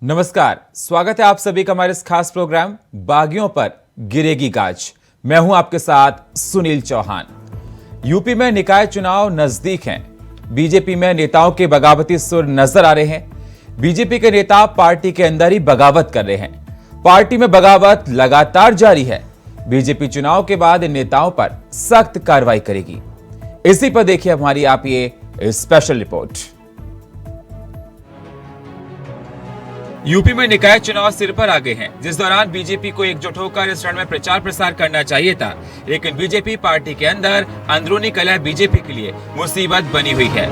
नमस्कार, स्वागत है आप सभी का हमारे इस खास प्रोग्राम बागियों पर गिरेगी गाज। मैं हूं आपके साथ सुनील चौहान। यूपी में निकाय चुनाव नजदीक हैं। बीजेपी में नेताओं के बगावती सुर नजर आ रहे हैं। बीजेपी के नेता पार्टी के अंदर ही बगावत कर रहे हैं। पार्टी में बगावत लगातार जारी है। बीजेपी चुनाव के बाद इन नेताओं पर सख्त कार्रवाई करेगी। इसी पर देखिए हमारी आप ये स्पेशल रिपोर्ट। यूपी में निकाय चुनाव सिर पर आ गए हैं, जिस दौरान बीजेपी को एकजुट होकर इस चरण में प्रचार प्रसार करना चाहिए था, लेकिन बीजेपी पार्टी के अंदर अंदरूनी कलह बीजेपी के लिए मुसीबत बनी हुई है।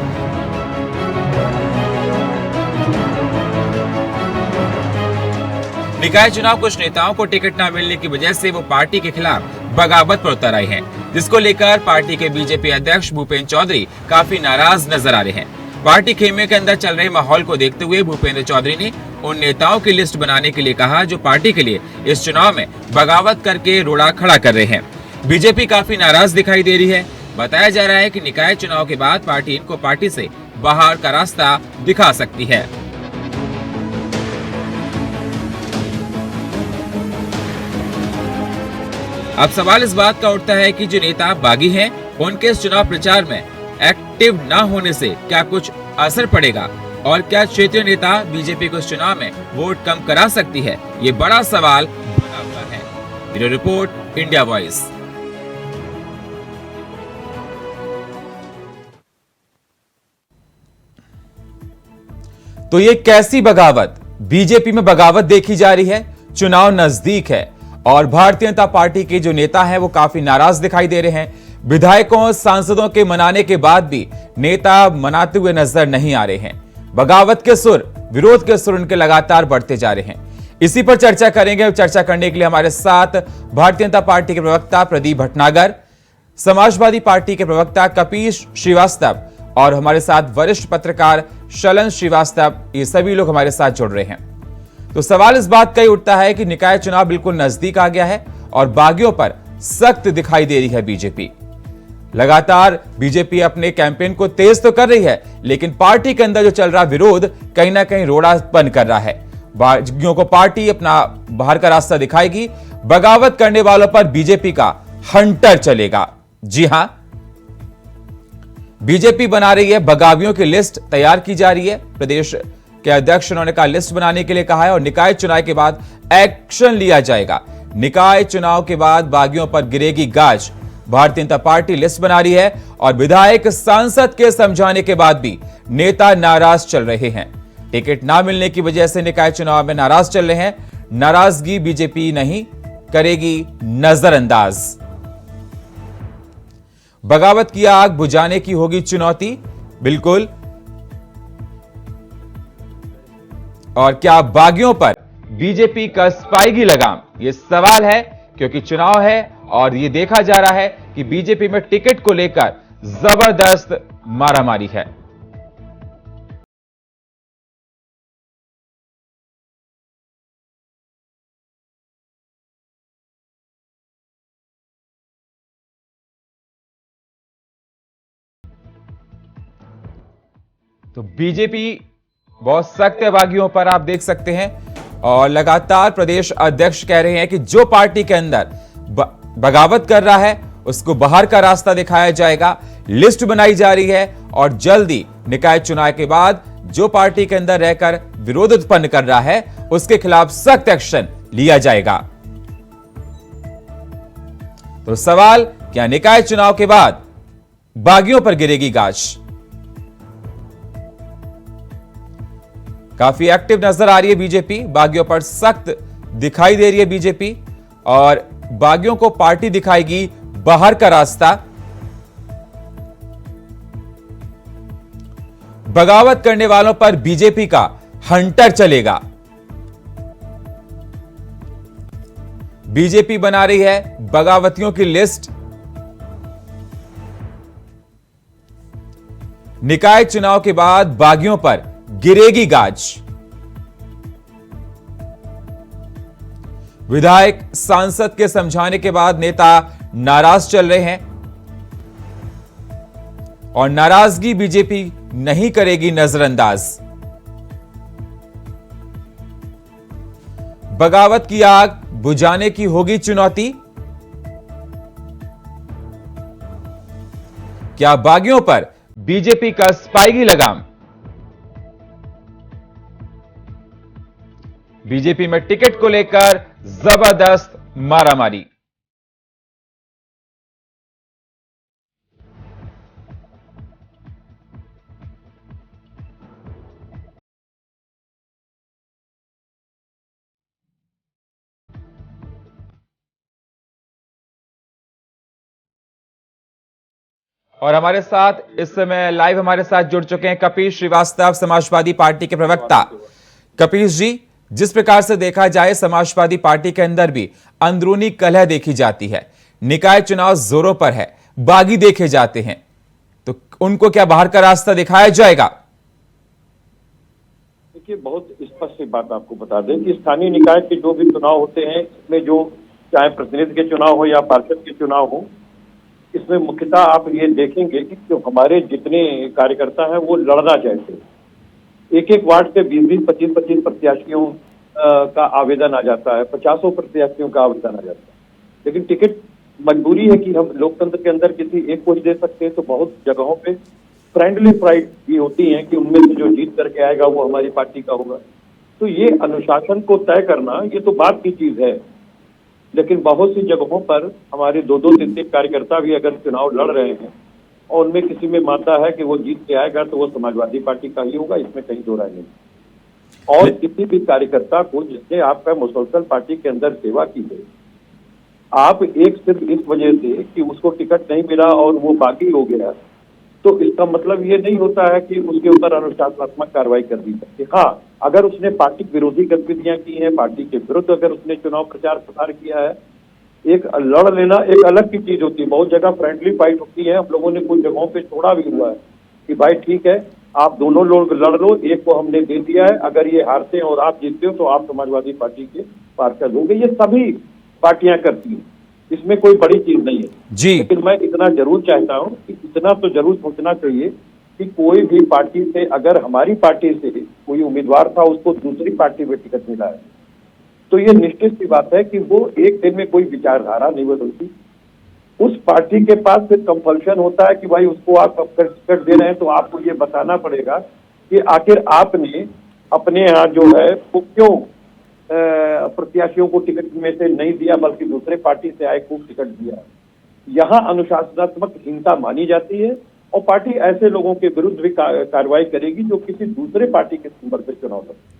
निकाय चुनाव कुछ नेताओं को टिकट न मिलने की वजह से वो पार्टी के खिलाफ बगावत पर उतर आए हैं, जिसको लेकर पार्टी के बीजेपी अध्यक्ष भूपेंद्र चौधरी काफी नाराज नजर आ रहे हैं। पार्टी खेमे के अंदर चल रहे माहौल को देखते हुए भूपेंद्र चौधरी ने उन नेताओं की लिस्ट बनाने के लिए कहा जो पार्टी के लिए इस चुनाव में बगावत करके रोड़ा खड़ा कर रहे हैं। बीजेपी काफी नाराज दिखाई दे रही है। बताया जा रहा है कि निकाय चुनाव के बाद पार्टी इनको पार्टी से बाहर का रास्ता दिखा सकती है। अब सवाल इस बात का उठता है कि जो नेता बागी हैं, उनके इस चुनाव प्रचार में एक्टिव न होने से क्या कुछ असर पड़ेगा और क्या क्षेत्रीय नेता बीजेपी को इस चुनाव में वोट कम करा सकती है, ये बड़ा सवाल बना हुआ है। Bureau report, India voice. तो ये कैसी बगावत? बीजेपी में बगावत देखी जा रही है। चुनाव नजदीक है और भारतीय जनता पार्टी के जो नेता हैं वो काफी नाराज दिखाई दे रहे हैं। विधायकों सांसदों के मनाने के बाद भी नेता मनाते हुए नजर नहीं आ रहे हैं। बगावत के सुर, विरोध के सुर उनके लगातार बढ़ते जा रहे हैं। इसी पर चर्चा करेंगे। चर्चा करने के लिए हमारे साथ भारतीय जनता पार्टी के प्रवक्ता प्रदीप भटनागर, समाजवादी पार्टी के प्रवक्ता कपीश श्रीवास्तव और हमारे साथ वरिष्ठ पत्रकार शलन श्रीवास्तव, ये सभी लोग हमारे साथ जुड़ रहे हैं। तो सवाल इस बात का ही उठता है कि निकाय चुनाव बिल्कुल नजदीक आ गया है और बागियों पर सख्त दिखाई दे रही है बीजेपी। लगातार बीजेपी अपने कैंपेन को तेज तो कर रही है, लेकिन पार्टी के अंदर जो चल रहा विरोध कहीं ना कहीं रोड़ापन कर रहा है। बागियों को पार्टी अपना बाहर का रास्ता दिखाएगी। बगावत करने वालों पर बीजेपी का हंटर चलेगा। जी हां, बीजेपी बना रही है बगावियों की लिस्ट तैयार की जा रही है। प्रदेश के अध्यक्ष उन्होंने कहा लिस्ट बनाने के लिए कहा है और निकाय चुनाव के बाद एक्शन लिया जाएगा। निकाय चुनाव के बाद बागियों पर गिरेगी गाज। भारतीय जनता पार्टी लिस्ट बना रही है और विधायक सांसद के समझाने के बाद भी नेता नाराज चल रहे हैं। टिकट ना मिलने की वजह से निकाय चुनाव में नाराज चल रहे हैं। नाराजगी बीजेपी नहीं करेगी नजरअंदाज। बगावत की आग बुझाने की होगी चुनौती, बिल्कुल। और क्या बागियों पर बीजेपी कस पाएगी लगाम, यह सवाल है, क्योंकि चुनाव है और यह देखा जा रहा है कि बीजेपी में टिकट को लेकर जबरदस्त मारामारी है। तो बीजेपी बहुत सख्त है बागियों पर, आप देख सकते हैं। और लगातार प्रदेश अध्यक्ष कह रहे हैं कि जो पार्टी के अंदर बगावत कर रहा है उसको बाहर का रास्ता दिखाया जाएगा। लिस्ट बनाई जा रही है और जल्दी निकाय चुनाव के बाद जो पार्टी के अंदर रहकर विरोध उत्पन्न कर रहा है उसके खिलाफ सख्त एक्शन लिया जाएगा। तो सवाल, क्या निकाय चुनाव के बाद बागियों पर गिरेगी गाज? काफी एक्टिव नजर आ रही है बीजेपी। बागियों पर सख्त दिखाई दे रही है बीजेपी और बागियों को पार्टी दिखाएगी बाहर का रास्ता। बगावत करने वालों पर बीजेपी का हंटर चलेगा। बीजेपी बना रही है बगावतियों की लिस्ट। निकाय चुनाव के बाद बागियों पर गिरेगी गाज। विधायक सांसद के समझाने के बाद नेता नाराज चल रहे हैं और नाराजगी बीजेपी नहीं करेगी नजरअंदाज। बगावत की आग बुझाने की होगी चुनौती। क्या बागियों पर बीजेपी का स्पाइगी लगाम। बीजेपी में टिकट को लेकर जबरदस्त मारामारी। और हमारे साथ इस समय लाइव हमारे साथ जुड़ चुके हैं कपीश श्रीवास्तव, समाजवादी पार्टी के प्रवक्ता। कपीश जी, जिस प्रकार से देखा जाए समाजवादी पार्टी के अंदर भी अंदरूनी कलह देखी जाती है, निकाय चुनाव जोरों पर है, बागी देखे जाते हैं, तो उनको क्या बाहर का रास्ता दिखाया जाएगा? देखिए, बहुत स्पष्ट बात आपको बता दें कि स्थानीय निकाय के जो भी चुनाव होते हैं, इसमें जो चाहे प्रतिनिधि के चुनाव हो या पार्षद के चुनाव हो, इसमें मुख्यतः आप ये देखेंगे कि जो हमारे जितने कार्यकर्ता हैं वो लड़ना चाहते हैं। एक एक वार्ड से 20-20, 25-25 प्रत्याशियों का आवेदन आ जाता है, 50 प्रत्याशियों का आवेदन आ जाता है। लेकिन टिकट मजबूरी है कि हम लोकतंत्र के अंदर किसी एक को ही दे सकते हैं, तो बहुत जगहों पे फ्रेंडली फाइट भी होती हैं कि उनमें से जो जीत करके आएगा वो हमारी पार्टी का होगा। तो ये अनुशासन को तय करना ये तो बात की चीज है, लेकिन बहुत सी जगहों पर हमारे 2-2, 3-3 कार्यकर्ता भी अगर चुनाव लड़ रहे हैं और उनमें किसी में मानता है कि वो जीत के आएगा तो वो समाजवादी पार्टी का ही होगा, इसमें कहीं दो राय नहीं। और किसी भी कार्यकर्ता को जिसने आपका मुसलसल पार्टी के अंदर सेवा की है, आप एक सिर्फ इस वजह से कि उसको टिकट नहीं मिला और वो बागी हो गया, तो इसका मतलब ये नहीं होता है कि उसके ऊपर अनुशासनात्मक कार्रवाई कर दी सकती। हाँ, अगर उसने पार्टी विरोधी गतिविधियां की हैं, पार्टी के विरुद्ध अगर उसने चुनाव प्रचार प्रसार किया है, एक लड़ लेना एक अलग की चीज होती है। बहुत जगह फ्रेंडली फाइट होती है, हम लोगों ने कुछ जगहों पे छोड़ा भी हुआ है कि भाई ठीक है, आप दोनों लोग लड़ लो, एक को हमने दे दिया है, अगर ये हारते हैं और आप जीतते हो तो आप समाजवादी पार्टी के पार्षद होंगे। ये सभी पार्टियां करती हैं, इसमें कोई बड़ी चीज नहीं है जी। लेकिन मैं इतना जरूर चाहता हूं कि इतना तो जरूर सोचना चाहिए कि कोई भी पार्टी से, अगर हमारी पार्टी से कोई उम्मीदवार था उसको दूसरी पार्टी में टिकट मिला है, तो ये निश्चित सी बात है कि वो एक दिन में कोई विचारधारा नहीं बदलती। उस पार्टी के पास फिर कंपल्शन होता है कि भाई उसको आप टिकट दे रहे हैं तो आपको ये बताना पड़ेगा कि आखिर आपने अपने यहाँ जो है वो क्यों प्रत्याशियों को टिकट में से नहीं दिया बल्कि दूसरे पार्टी से आए को टिकट दिया। यहाँ अनुशासनात्मक हीनता मानी जाती है और पार्टी ऐसे लोगों के विरुद्ध भी कार्रवाई करेगी जो किसी दूसरे पार्टी के संदर्भ से चुनाव लड़ते।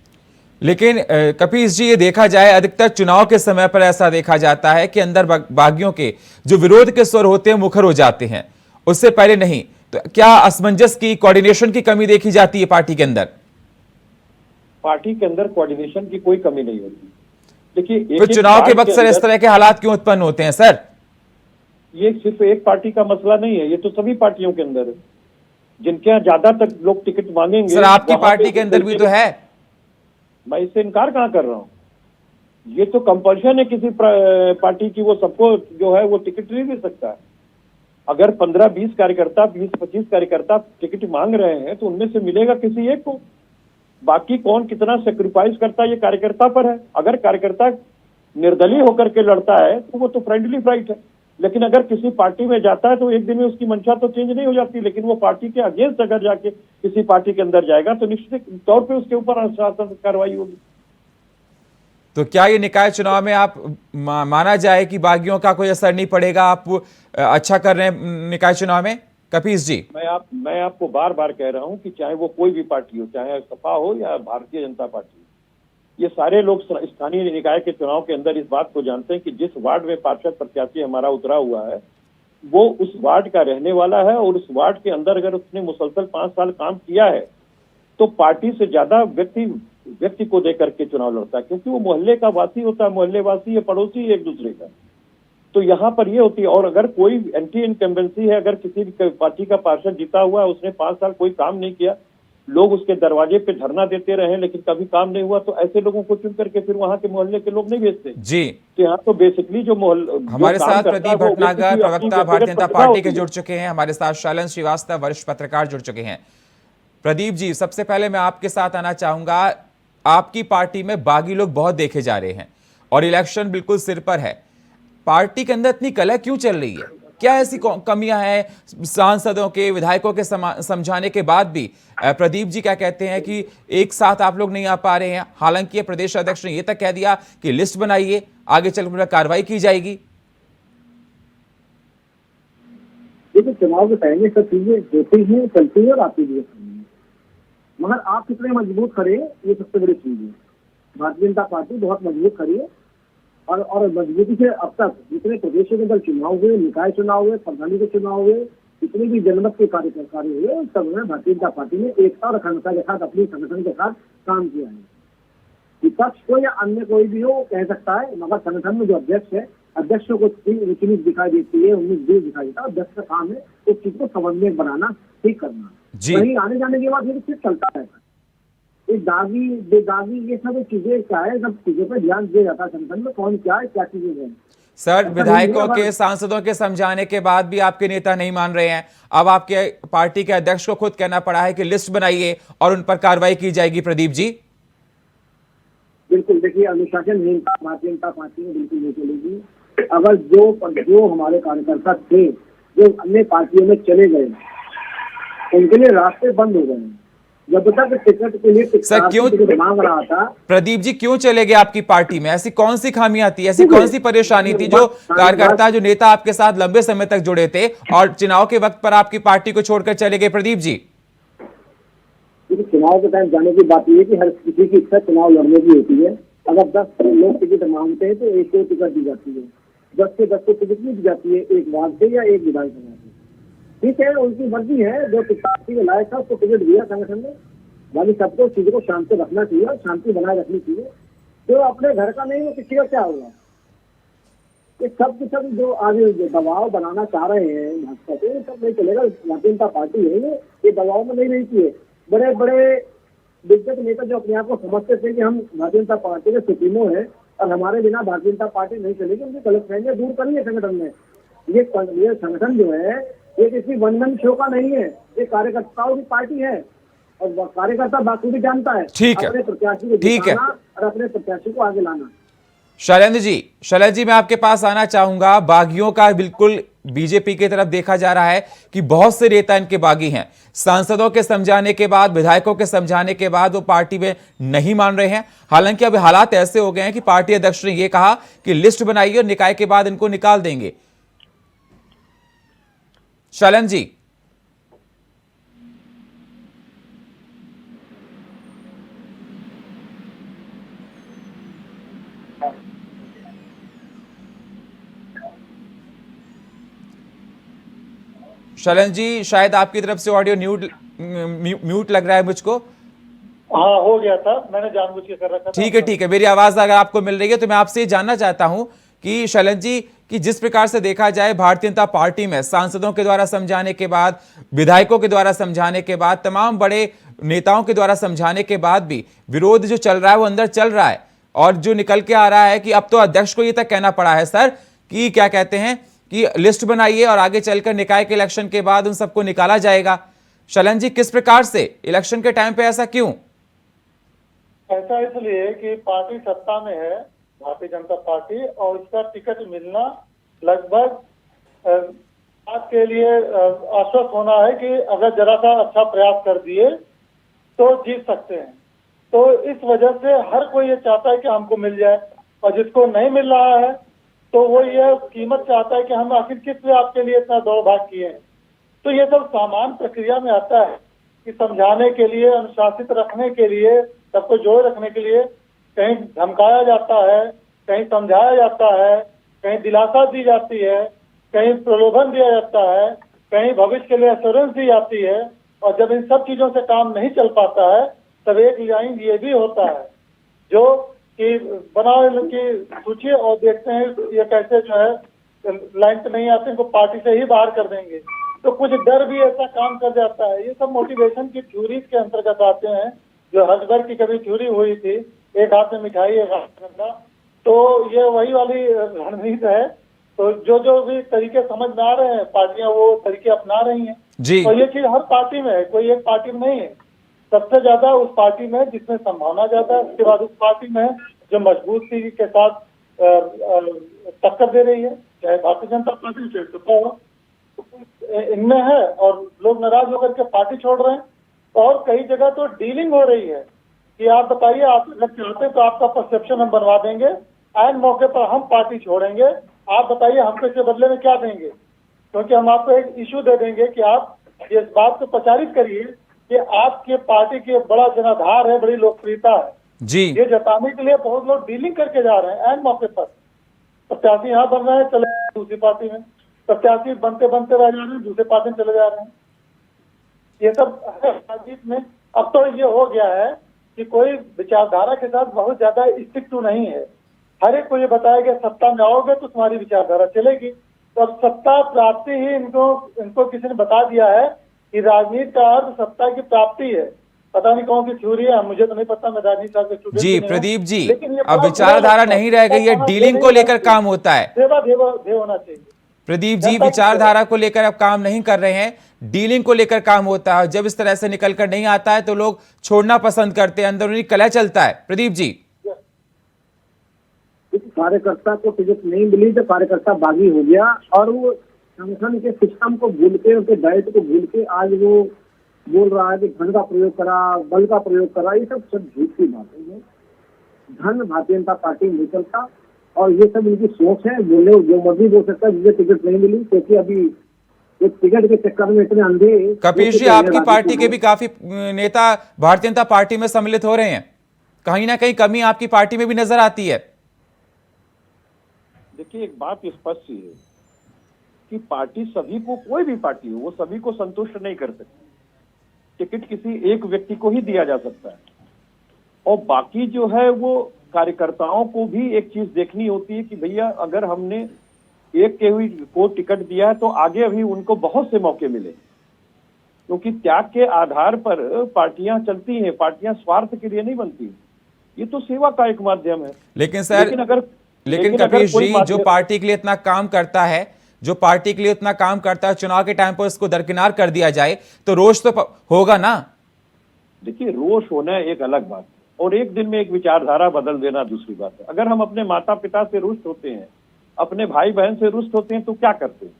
लेकिन कपीश जी, ये देखा जाए अधिकतर चुनाव के समय पर ऐसा देखा जाता है कि अंदर बागियों के जो विरोध के स्वर होते हैं मुखर हो जाते हैं, उससे पहले नहीं। तो क्या असमंजस की, कोऑर्डिनेशन की कमी देखी जाती है पार्टी के अंदर? पार्टी के अंदर कोऑर्डिनेशन की कोई कमी नहीं होती। देखिए, तो चुनाव के वक्त सर इस तरह के हालात क्यों उत्पन्न होते हैं सर? ये सिर्फ एक पार्टी का मसला नहीं है, ये तो सभी पार्टियों के अंदर है। जिनके यहाँ ज्यादातर लोग टिकट मांगेंगे, सर आपकी पार्टी के अंदर भी तो है। मैं इससे इनकार कहाँ कर रहा हूँ, ये तो कंपल्शन है किसी पार्टी की, वो सबको जो है वो टिकट नहीं दे सकता है। अगर 15-20 कार्यकर्ता, 20-25 कार्यकर्ता टिकट मांग रहे हैं तो उनमें से मिलेगा किसी एक को। बाकी कौन कितना सेक्रीफाइस करता है ये कार्यकर्ता पर है। अगर कार्यकर्ता निर्दलीय होकर के लड़ता है तो वो तो फ्रेंडली फाइट है, लेकिन अगर किसी पार्टी में जाता है तो एक दिन में उसकी मंशा तो चेंज नहीं हो जाती, लेकिन वो पार्टी के अगेंस्ट अगर जाके किसी पार्टी के अंदर जाएगा तो निश्चित तौर पे उसके ऊपर अनुशासन कार्रवाई होगी। तो क्या ये निकाय चुनाव में आप माना जाए कि बागियों का कोई असर नहीं पड़ेगा? आप अच्छा कर रहे हैं निकाय चुनाव में कपीश जी? मैं आपको बार बार कह रहा हूं कि चाहे वो कोई भी पार्टी हो, चाहे सपा हो या भारतीय जनता पार्टी, ये सारे लोग स्थानीय निकाय के चुनाव के अंदर इस बात को जानते हैं कि जिस वार्ड में पार्षद प्रत्याशी हमारा उतरा हुआ है वो उस वार्ड का रहने वाला है, और उस वार्ड के अंदर अगर उसने मुसलसल 5 साल काम किया है तो पार्टी से ज्यादा व्यक्ति को देकर के चुनाव लड़ता है, क्योंकि वो मोहल्ले का वासी होता है, मोहल्ले वासी है, पड़ोसी एक दूसरे का। तो यहाँ पर ये होती है। और अगर कोई एंटी इनकम्बेंसी है, अगर किसी भी पार्टी का पार्षद जीता हुआ है, उसने 5 साल कोई काम नहीं किया, लोग उसके दरवाजे पे धरना देते रहे लेकिन कभी काम नहीं हुआ, तो ऐसे लोगों को चुन करके फिर वहां के मोहल्ले के लोग नहीं भेजते जी। तो यहाँ तो बेसिकली जो हमारे साथ प्रदीप भटनागर, प्रवक्ता भारतीय जनता पार्टी के जुड़ चुके हैं। हमारे साथ शैलन श्रीवास्तव, वरिष्ठ पत्रकार जुड़ चुके हैं। प्रदीप जी, सबसे पहले मैं आपके साथ आना चाहूंगा। आपकी पार्टी में बागी लोग बहुत देखे जा रहे हैं, और इलेक्शन बिल्कुल सिर पर है। पार्टी के अंदर इतनी कलह क्यों चल रही है? क्या ऐसी कमियां हैं सांसदों के, विधायकों के समझाने के बाद भी? प्रदीप जी क्या कहते हैं कि एक साथ आप लोग नहीं आ पा रहे हैं, हालांकि प्रदेश अध्यक्ष ने यह तक कह दिया कि लिस्ट बनाइए, आगे चलकर कार्रवाई की जाएगी। देखिए, चुनाव के टाइम में सब चीजें होती हैं, चलती है और आती भी है, मगर आप कितने मजबूत खड़े हैं ये सबसे बड़ी चीज है। भारतीय जनता पार्टी बहुत मजबूत खड़ी है और मजबूती से अब तक जितने प्रदेश के अंदर चुनाव हुए, निकाय चुनाव हुए, प्रधानी के चुनाव हुए, जितने भी जनमत के कार्य हुए, सब में भारतीय जनता पार्टी ने एकता और अखंडता के साथ अपने संगठन के साथ काम किया है। विपक्ष को या अन्य कोई भी हो कह सकता है, मगर संगठन में जो अध्यक्ष है, अध्यक्ष को ऊंच दिखाई देती है, 19-20 दिखाई देता है। अध्यक्ष का काम है उस चीज को समन्वय बनाना, ठीक करना। वहीं आने जाने के बाद ये चीज चलता रहता है। ये दागी बेदागी ये सब चीजें क्या है, सब चीजों पर ध्यान दिया जाता है संगठन में, कौन क्या है, क्या चीजें हैं। सर, विधायकों के, सांसदों के समझाने के बाद भी आपके नेता नहीं मान रहे हैं। अब आपके पार्टी के अध्यक्ष को खुद कहना पड़ा है कि लिस्ट बनाइए और उन पर कार्रवाई की जाएगी। प्रदीप जी, बिल्कुल, देखिए, अनुशासनहीनता भारतीय जनता पार्टी में बिल्कुल नहीं चलेगी। अगर जो हमारे कार्यकर्ता थे, जो अन्य पार्टियों में चले गए, उनके लिए रास्ते बंद हो गए। जब तक टिकट के लिए सर क्यों मांग रहा था, प्रदीप जी क्यों चले गए आपकी पार्टी में? ऐसी कौन सी खामियां थी, ऐसी कौन सी परेशानी थी जो कार्यकर्ता, जो नेता आपके साथ लंबे समय तक जुड़े थे और चुनाव के वक्त पर आपकी पार्टी को छोड़कर चले गए? प्रदीप जी, चुनाव के टाइम जाने की बात यह है कि हर किसी की इच्छा चुनाव लड़ने की होती है। अगर 10 लोग टिकट मांगते हैं तो एक को टिकट दी जाती है, 10 से 10 को टिकट नहीं दी जाती है, एक वार्ड से या एक विधानसभा से। ठीक है, उनकी मर्जी है, जो पार्टी में लायक था उसको टिकट दिया संगठन ने। बाकी सबको चीजों को शांति रखना चाहिए और शांति बनाए रखनी चाहिए। जो अपने घर का नहीं, वो किसी का क्या होगा? ये सब जो आगे दबाव बनाना चाह रहे हैं भाजपा को, सब नहीं चलेगा। भारतीय जनता पार्टी है ये दबाव में नहीं रहती है। बड़े बड़े दिग्गज नेता जो अपने आप को समझते थे कि हम भारतीय जनता पार्टी के सुप्रीमो है और हमारे बिना भारतीय जनता पार्टी नहीं चलेगी, उनकी गलतफहमियां दूर करिए संगठन में। ये संगठन जो है ये किसी वन मैन शो का नहीं है, ये कार्यकर्ताओं की पार्टी है और कार्यकर्ता बाकी भी जानता है। ठीक है, अपने प्रत्याशी को जिताना और अपने प्रत्याशी को आगे लाना। शैलेंद्र जी, मैं आपके पास आना चाहूंगा। बागियों का बिल्कुल बीजेपी की तरफ देखा जा रहा है कि बहुत से नेता इनके बागी हैं। सांसदों के समझाने के बाद, विधायकों के समझाने के बाद वो पार्टी में नहीं मान रहे हैं। हालांकि अभी हालात ऐसे हो गए हैं कि पार्टी अध्यक्ष ने यह कहा कि लिस्ट बनाइए और निकाय के बाद इनको निकाल देंगे। शैलेंद्र जी, शायद आपकी तरफ से ऑडियो म्यूट लग रहा है मुझको। हाँ, हो गया था, मैंने जानबूझ के कर रखा था। ठीक है, मेरी आवाज अगर आपको मिल रही है तो मैं आपसे ये जानना चाहता हूं कि शैलेंद्र जी, कि जिस प्रकार से देखा जाए भारतीय जनता पार्टी में सांसदों के द्वारा समझाने के बाद, विधायकों के द्वारा समझाने के बाद, तमाम बड़े नेताओं के द्वारा समझाने के बाद भी विरोध जो चल रहा है वो अंदर चल रहा है और जो निकल के आ रहा है कि अब तो अध्यक्ष को ये तक कहना पड़ा है सर कि क्या कहते हैं कि लिस्ट बनाइए और आगे चलकर निकाय के इलेक्शन के बाद उन सबको निकाला जाएगा। शैलेंद्र जी, किस प्रकार से इलेक्शन के टाइम पे ऐसा क्यों? ऐसा इसलिए कि पार्टी सत्ता में है, भारतीय जनता पार्टी, और उसका टिकट मिलना लगभग आज के लिए आश्वस्त होना है कि अगर जरा सा अच्छा प्रयास कर दिए तो जीत सकते हैं। तो इस वजह से हर कोई ये चाहता है कि हमको मिल जाए, और जिसको नहीं मिल रहा है तो वो ये कीमत चाहता है कि हम आखिर किस लिए आपके लिए इतना दौड़ भाग किए हैं। तो ये सब सामान्य प्रक्रिया में आता है कि समझाने के लिए, अनुशासित रखने के लिए, सबको जोड़ रखने के लिए कहीं धमकाया जाता है, कहीं समझाया जाता है, कहीं दिलासा दी जाती है, कहीं प्रलोभन दिया जाता है, कहीं भविष्य के लिए एश्योरेंस दी जाती है। और जब इन सब चीजों से काम नहीं चल पाता है तब एक लाइन ये भी होता है जो कि बनाओ की सूची और देखते हैं ये कैसे जो है लाइन पे नहीं आते, इनको पार्टी से ही बाहर कर देंगे। तो कुछ डर भी ऐसा काम कर जाता है। ये सब मोटिवेशन की थ्योरी के अंतर्गत आते हैं, जो हर्षवर्ग की कभी थ्योरी हुई थी, एक हाथ में मिठाई एक हाथ में गंदा। तो ये वही वाली रणनीति है। तो जो भी तरीके समझ में आ रहे हैं, पार्टियां वो तरीके अपना रही हैं जी। और ये चीज हर पार्टी में है, कोई एक पार्टी में नहीं है। सबसे ज्यादा उस पार्टी में जिसमें संभावना ज्यादा है, उसके बाद उस पार्टी में जो मजबूती के साथ टक्कर दे रही है, चाहे भारतीय जनता पार्टी चाहे सपा हो, इनमें है और लोग नाराज होकर के पार्टी छोड़ रहे हैं। और कई जगह तो डीलिंग हो रही है कि आप बताइए, आप अगर चाहते तो आपका परसेप्शन हम बनवा देंगे, ऐन मौके पर हम पार्टी छोड़ेंगे, आप बताइए हमको इसके बदले में क्या देंगे, क्योंकि हम आपको एक इशू दे देंगे कि आप इस बात को प्रचारित करिए कि आपके पार्टी की बड़ा जनाधार है, बड़ी लोकप्रियता है जी। ये जताने के लिए बहुत लोग डीलिंग करके जा रहे हैं ऐन मौके पर। प्रत्याशी यहाँ बन रहे हैं, चले दूसरी पार्टी में, प्रत्याशी बनते बनते रह जा रहे हैं, दूसरे पार्टी में चले जा रहे हैं। ये सब राजनीति में अब तो ये हो गया है कि कोई विचारधारा के साथ बहुत ज्यादा स्टिक टू नहीं है। हर एक को ये बताया गया सत्ता में आओगे तो तुम्हारी विचारधारा चलेगी। तो अब सत्ता प्राप्ति ही इनको किसी ने बता दिया है कि राजनीति का अर्थ सत्ता की प्राप्ति है। पता नहीं कौन सी थ्योरी है, मुझे तो नहीं पता, मैं राजनीति जी प्रदीप जी, लेकिन अब विचारधारा नहीं रह गई है, डीलिंग को लेकर काम होता है। देव होना चाहिए। प्रदीप जी, विचारधारा को लेकर अब काम नहीं कर रहे हैं, डीलिंग को लेकर काम होता है। जब इस तरह से निकल कर नहीं आता है तो लोग छोड़ना पसंद करते हैं, अंदरूनी कलह चलता है। प्रदीप जी, कार्यकर्ता को टिकट नहीं मिली तो कार्यकर्ता बागी हो गया और वो संगठन के सिस्टम को भूल के, उनके दायित्व को भूल के आज वो बोल रहा है कि धन का प्रयोग करा, बल का प्रयोग करा। ये सब झूठ की बातें हैं। धन भारतीय जनता पार्टी नहीं चलता और ये सब इनकी सोच है। बोले जो मर्जी बोल सकता है, जिसे टिकट नहीं मिली, क्योंकि अभी टिकट के चक्कर में इतने अंधे। कपीश जी, आपकी पार्टी के भी काफी नेता भारतीय जनता पार्टी में सम्मिलित हो रहे हैं, कहीं ना कहीं कमी आपकी पार्टी में भी नजर आती है। देखिए, एक बात स्पष्ट ही है कि पार्टी सभी को, कोई भी पार्टी हो, वो सभी को संतुष्ट नहीं कर सकती। टिकट किसी एक व्यक्ति को ही दिया जा सकता है और बाकी जो है वो कार्यकर्ताओं को भी एक चीज देखनी होती है कि भैया अगर हमने एक को टिकट दिया है तो आगे भी उनको बहुत से मौके मिले, क्योंकि त्याग के आधार पर पार्टियां चलती हैं। पार्टियां स्वार्थ के लिए नहीं बनती, ये तो सेवा का एक माध्यम है। लेकिन सर, लेकिन कपीश जी, जो पार्टी के लिए इतना काम करता है, जो पार्टी के लिए इतना काम करता है, चुनाव के टाइम पर उसको दरकिनार कर दिया जाए तो रोष तो होगा ना। देखिए, रोष होना एक अलग बात है और एक दिन में एक विचारधारा बदल देना दूसरी बात है। अगर हम अपने माता पिता से रुष्ट होते हैं, अपने भाई बहन से रुष्ट होते हैं तो क्या करते हैं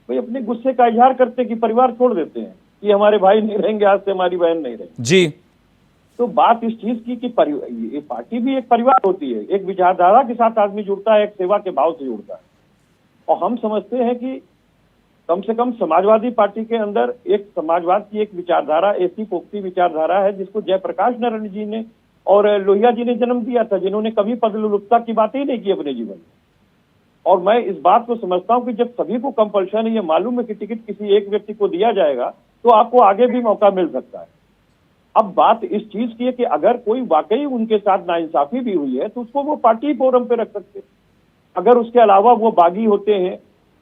भाई? अपने गुस्से का इजहार करते हैं कि परिवार छोड़ देते हैं कि हमारे भाई नहीं रहेंगे, आज से हमारी बहन नहीं रहेगी जी। तो बात इस चीज की कि ये पार्टी भी एक परिवार होती है। एक विचारधारा के साथ आदमी जुड़ता है, एक सेवा के भाव से जुड़ता है। और हम समझते हैं कि कम से कम समाजवादी पार्टी के अंदर एक समाजवाद की एक विचारधारा, ऐसी पोखती विचारधारा है जिसको जयप्रकाश नारायण जी ने और लोहिया जी ने जन्म दिया था, जिन्होंने कभी पदलोलुपता की बात ही नहीं की अपने जीवन में। और मैं इस बात को समझता हूं कि जब सभी को कंपल्शन है, ये मालूम है कि टिकट किसी एक व्यक्ति को दिया जाएगा तो आपको आगे भी मौका मिल सकता है। अब बात इस चीज की है कि अगर कोई वाकई उनके साथ नाइंसाफी भी हुई है तो उसको वो पार्टी फोरम पे रख सकते हैं। अगर उसके अलावा वो बागी होते हैं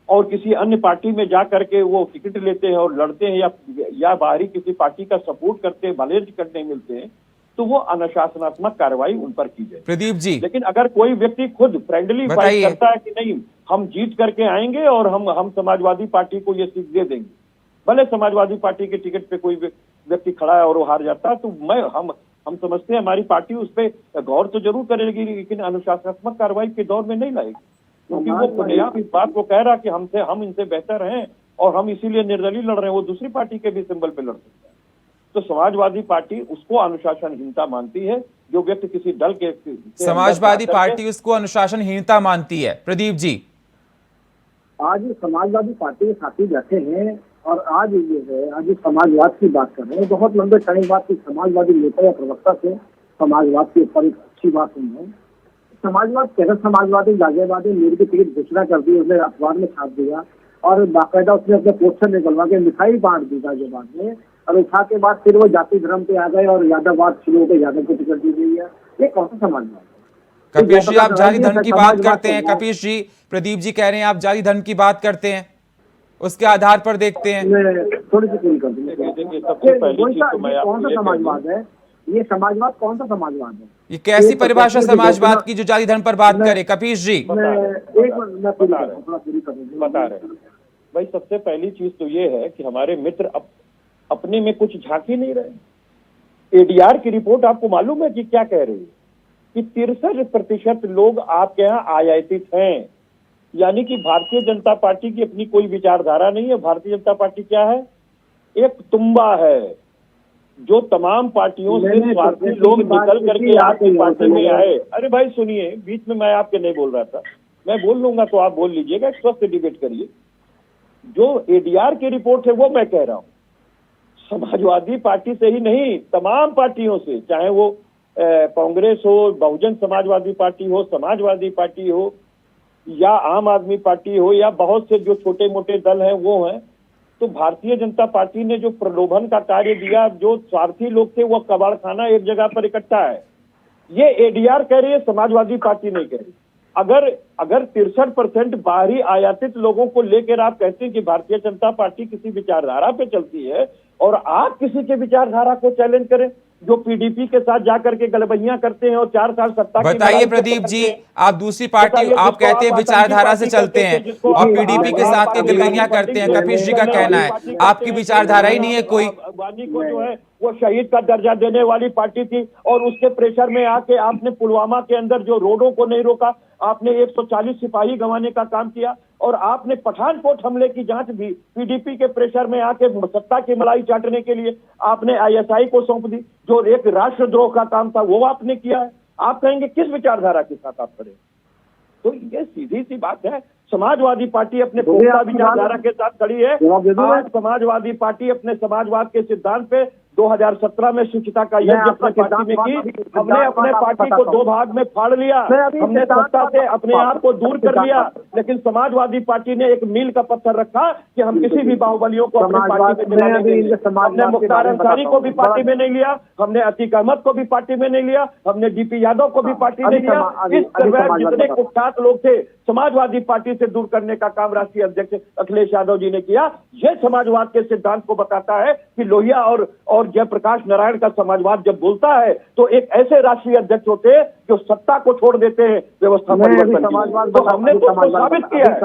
और किसी अन्य पार्टी में जा करके वो टिकट लेते हैं और लड़ते हैं या बाहरी किसी पार्टी का सपोर्ट करते हैं, भले टिकट नहीं मिलते हैं, तो वो अनुशासनात्मक कार्रवाई उन पर की जाए। प्रदीप जी, लेकिन अगर कोई व्यक्ति खुद फ्रेंडली फाइट करता है कि नहीं हम जीत करके आएंगे और हम समाजवादी पार्टी को ये सीट दे देंगे, भले समाजवादी पार्टी के टिकट पे कोई व्यक्ति खड़ा है और वो हार जाता है, तो हम समझते हैं हमारी पार्टी उस पर गौर तो जरूर करेगी, लेकिन अनुशासनात्मक कार्रवाई के दौर में नहीं लाएगी, क्योंकि वो खुलेआम इस बात को कह रहा कि हम इनसे बेहतर हैं और हम इसीलिए निर्दलीय लड़ रहे हैं। वो दूसरी पार्टी के भी सिंबल पे लड़ सकता है। तो समाजवादी पार्टी उसको अनुशासनहीनता मानती है, जो व्यक्ति किसी दल के समाजवादी पार्टी उसको अनुशासनहीनता मानती है। प्रदीप जी, आज समाजवादी पार्टी के साथी बैठे हैं और आज ये है, आज समाजवाद की बात कर रहे हैं। बहुत लंबे टाइम बाद की समाजवादी नेता या प्रवक्ता से समाजवाद के ऊपर एक अच्छी बात सुन रहे हैं। समाजवाद कैसा समाजवादी जागेवादी मेरी की टिकट घोषणा कर दी, उसने अखबार में छाप दिया और बाकायदा उसने अपने पोस्टर निकलवा के मिठाई बांट दी गाजियाबाद में, और उठा के बाद फिर वो जाति धर्म पे आ गए और यादववाद शुरू होकर यादव को टिकट दी गई है। ये कौन सा समाजवाद? कपीश जी, आप जाति धर्म की बात करते हैं। कपीश जी, प्रदीप जी कह रहे हैं आप जाति धर्म की बात करते हैं, उसके आधार पर देखते हैं। थोड़ी सी पूरी कर दूंगी। कौन सा समाजवाद है ये? समाजवाद कौन सा समाजवाद है? ये कैसी परिभाषा समाजवाद की जो जाति धर्म पर बात करे? कपीश जी, बता रहे भाई, सबसे पहली चीज तो ये है कि हमारे मित्र अपने में कुछ झांक ही नहीं रहे। एडीआर की रिपोर्ट आपको मालूम है कि क्या कह रही है? कि 63% लोग आपके यहाँ आयातित हैं। यानी कि भारतीय जनता पार्टी की अपनी कोई विचारधारा नहीं है। भारतीय जनता पार्टी क्या है? एक तुम्बा है जो तमाम पार्टियों से स्वार्थी लोग निकल करके आपकी पार्टी में आए। अरे भाई सुनिए, बीच में मैं आपके नहीं बोल रहा था, मैं बोल लूंगा तो आप बोल लीजिएगा, एक स्वस्थ डिबेट करिए। जो एडीआर की रिपोर्ट है वो मैं कह रहा हूं, समाजवादी पार्टी से ही नहीं, तमाम पार्टियों से, चाहे वो कांग्रेस हो, बहुजन समाजवादी पार्टी हो, समाजवादी पार्टी हो, या आम आदमी पार्टी हो, या बहुत से जो छोटे मोटे दल हैं वो हैं, तो भारतीय जनता पार्टी ने जो प्रलोभन का कार्य दिया, जो स्वार्थी लोग थे वो कबाड़खाना एक जगह पर इकट्ठा है। ये एडीआर कह रही है, समाजवादी पार्टी नहीं कह रही। अगर 63% बाहरी आयातित लोगों को लेकर आप कहते हैं कि भारतीय जनता पार्टी किसी विचारधारा पे चलती है, और आप किसी के विचारधारा को चैलेंज करें, जो पीडीपी के साथ जाकर के गलबैयां करते हैं और 4 साल सत्ता की बताइए प्रदीप जी, आप दूसरी पार्टी, आप कहते हैं विचारधारा से चलते हैं और पीडीपी के साथ के गलबैयां करते हैं। कपीश जी का कहना है आपकी विचारधारा ही नहीं है कोई। वानी को जो है वो शहीद का दर्जा देने वाली पार्टी थी, और उसके प्रेशर में आके आपने पुलवामा के अंदर जो रोडों को नहीं रोका, आपने 140 सिपाही गंवाने का काम किया, और आपने पठानकोट हमले की जांच भी पीडीपी के प्रेशर में आके सत्ता की मलाई चाटने के लिए आपने आईएसआई को सौंप दी, जो एक राष्ट्रद्रोह का काम था वो आपने किया है। आप कहेंगे किस विचारधारा के साथ आप खड़े? तो ये सीधी सी बात है। समाजवादी पार्टी अपने पुख्ता विचारधारा के साथ खड़ी है। आज समाजवादी पार्टी अपने समाजवाद के सिद्धांत पे 2017 में शुचिता का यज्ञ अपनी पार्टी में की। हमने अपने पार्टी को 2 भाग में फाड़ लिया, हमने सत्ता से अपने आप को दूर कर लिया, लेकिन समाजवादी पार्टी ने एक मील का पत्थर रखा कि हम किसी भी बाहुबलियों को अपनी पार्टी में नहीं लेंगे। हमने मुख्तार अंसारी को भी पार्टी में नहीं लिया, हमने अतीक अहमद को भी पार्टी में नहीं लिया, हमने डीपी यादव को भी पार्टी में लिया। इस तरह जितने कुख्यात लोग थे समाजवादी पार्टी से दूर करने का काम राष्ट्रीय अध्यक्ष अखिलेश यादव जी ने किया। यह समाजवाद के सिद्धांत को बताता है कि लोहिया और जयप्रकाश नारायण का समाजवाद जब बोलता है तो एक ऐसे राष्ट्रीय अध्यक्ष होते हैं जो सत्ता को छोड़ देते हैं व्यवस्था परिवर्तन। तो हमने तो साबित किया है।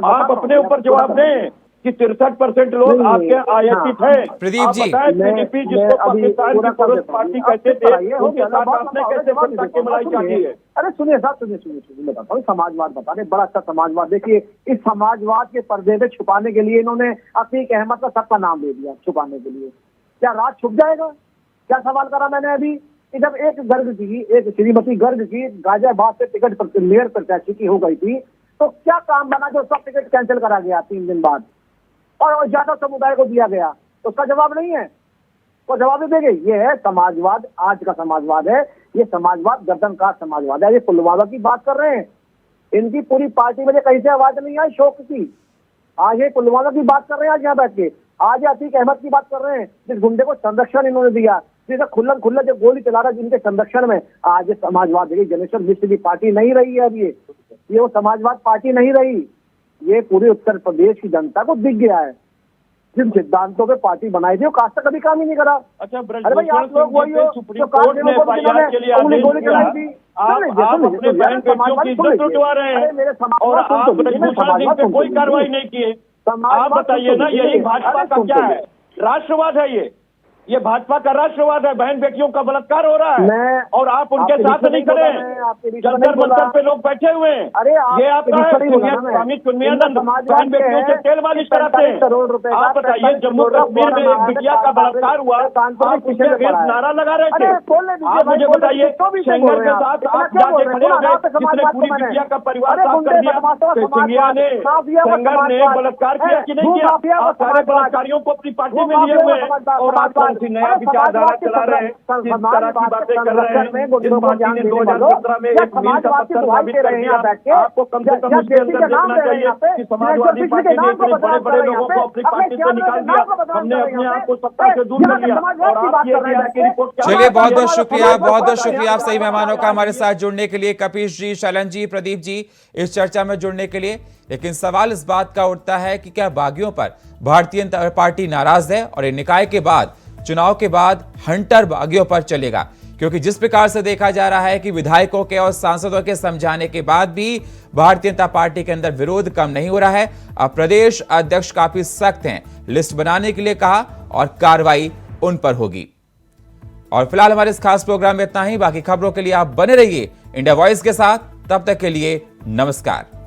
आप अपने ऊपर जवाब दें कि 63% लोग आपके आयातित हैं। प्रदीप जी, बीजेपी जिसको पाकिस्तान की कम्युनिस्ट पार्टी कहते थे, उनके साथ आपने कैसे सत्ता की मलाई चाटी है? अरे सुनिए साहब, सुनिए बताता हूँ। समाजवाद बता रहे, बड़ा अच्छा समाजवाद। देखिए, इस समाजवाद के पर्दे में छुपाने के लिए इन्होंने अतीक अहमद का सबका नाम दे दिया छुपाने के लिए। क्या राज छुप जाएगा? क्या सवाल करा मैंने अभी? जब एक श्रीमती गर्ग की गाजियाबाद से टिकट मेयर प्रत्याशी की हो गई थी, तो क्या काम बना जो सब टिकट कैंसिल करा गया 3 दिन बाद और ज्यादा समुदाय को दिया गया? तो उसका जवाब नहीं है, वो जवाब देंगे। ये है समाजवाद, आज का समाजवाद है ये। समाजवाद गर्दन का समाजवाद है। ये पुलवामा की बात कर रहे हैं, इनकी पूरी पार्टी में कहीं से आवाज नहीं आई शोक की। आज ये पुलवामा की बात कर रहे हैं, आज यहाँ बैठ के। आज अतीक अहमद की बात कर रहे हैं, जिस गुंडे को संरक्षण इन्होंने दिया, जिसे खुल्लम खुल्ला जो गोली चला रहा है जिनके संरक्षण में। आज ये समाजवाद देखिए, जनेश्वर मिश्र की पार्टी नहीं रही है अब ये वो समाजवाद पार्टी नहीं रही। ये पूरे उत्तर प्रदेश की जनता को दिख गया है। जिन सिद्धांतों पे पार्टी बनाई थी वो कास्ट कभी काम ही नहीं करा। अच्छा, अरे भाई आप लोग वही हो सुप्रीम कोर्ट ने एफआईआर के लिए आदेश दिया, आप अपने बहन बेटियों की इज्जत उठवा रहे हैं और आप ब्रजभूषण सिंह पे कोई कार्रवाई नहीं किए। आप बताइए ना, यही भाजपा का क्या है? राष्ट्रवाद है ये भाजपा का राष्ट्रवाद है। बहन बेटियों का बलात्कार हो रहा है और आप उनके साथ नहीं खड़े। जंतर मंतर पे लोग बैठे हुए हैं। ये आपका है स्वामी चिन्मयानंद, बहन बेटियों से तेल मालिश कराते हैं। आप बताइए, जम्मू कश्मीर में एक बिटिया का बलात्कार हुआ, आप उसके विरुद्ध नारा लगा रहे थे। आप मुझे बताइए, सेंगर के साथ आप जाके खड़े हो गए जिसने पूरी बिटिया का परिवार साफ कर दिया। सिंधिया ने, सेंगर ने बलात्कार किया कि नहीं किया? आप सारे बलात्कारियों को अपनी पार्टी में लिए हुए हैं और आप नया विचारधारा चला रहे हैं, किस तरह की बातें कर रहे हैं। जिस पार्टी ने 2017 में एक मील का पत्थर साबित कर दिया, आपको कम से कम उसके अंदर देखना चाहिए कि समाजवादी पार्टी ने इतने बड़े बड़े लोगों को अपनी पार्टी से निकाल दिया, हमने अपने आप को सत्ता से दूर कर लिया। और आप ये की रिपोर्ट, चलिए बहुत बहुत शुक्रिया आप सही मेहमानों का हमारे साथ जुड़ने के लिए, कपीश जी, शैलन जी, प्रदीप जी, इस चर्चा में जुड़ने के लिए। लेकिन सवाल इस बात का उठता है कि क्या बागियों पर भारतीय जनता पार्टी नाराज है और निकाय के बाद, चुनाव के बाद हंटर बागियों पर चलेगा? क्योंकि जिस प्रकार से देखा जा रहा है कि विधायकों के और सांसदों के समझाने के बाद भी भारतीय जनता पार्टी के अंदर विरोध कम नहीं हो रहा है। अब प्रदेश अध्यक्ष काफी सख्त हैं, लिस्ट बनाने के लिए कहा और कार्रवाई उन पर होगी। और फिलहाल हमारे इस खास प्रोग्राम में इतना ही। बाकी खबरों के लिए आप बने रहिए इंडिया वॉइस के साथ। तब तक के लिए नमस्कार।